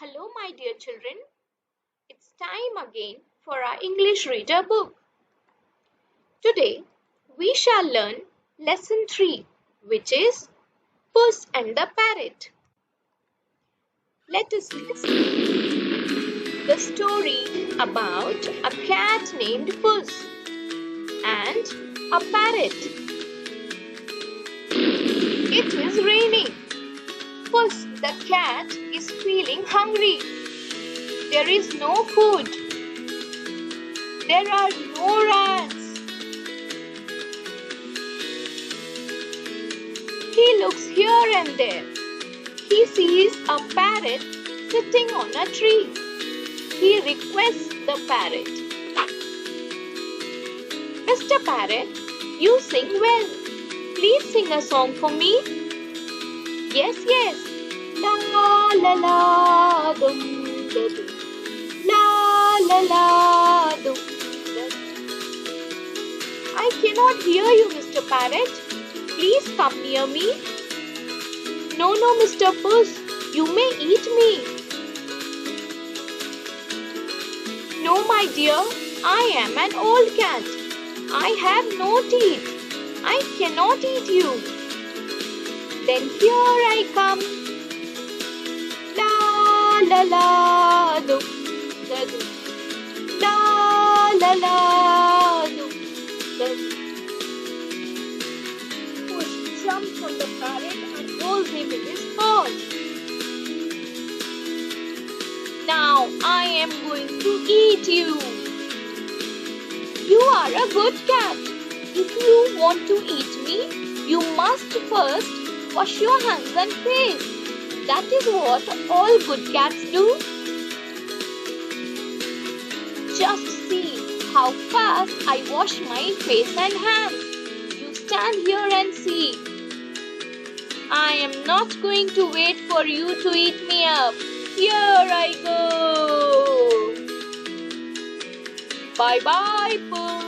Hello, my dear children. It's time again for our English reader book. Today, we shall learn lesson 3, which is Puss and the Parrot. Let us listen. The story about a cat named Puss and a parrot. It is raining. Puss the cat is feeling hungry. There is no food. There are no rats. He looks here and there. He sees a parrot sitting on a tree. He requests the parrot, "Mr. Parrot, you sing well. Please sing a song for me." "Yes, yes. La la la dum da dum. La la la dum da dum." "I cannot hear you, Mr. Parrot. Please come near me." "No, no, Mr. Puss. You may eat me." "No, my dear. I am an old cat. I have no teeth. I cannot eat you." "Then here I come. La la la do da do. La la la do da do." Puss jumps on the parrot and holds him in his paws. "Now I am going to eat you. You are a good cat. If you want to eat me, you must first wash your hands and face. That is what all good cats do. Just see how fast I wash my face and hands. You stand here and see. I am not going to wait for you to eat me up. Here I go. Bye bye, Puss.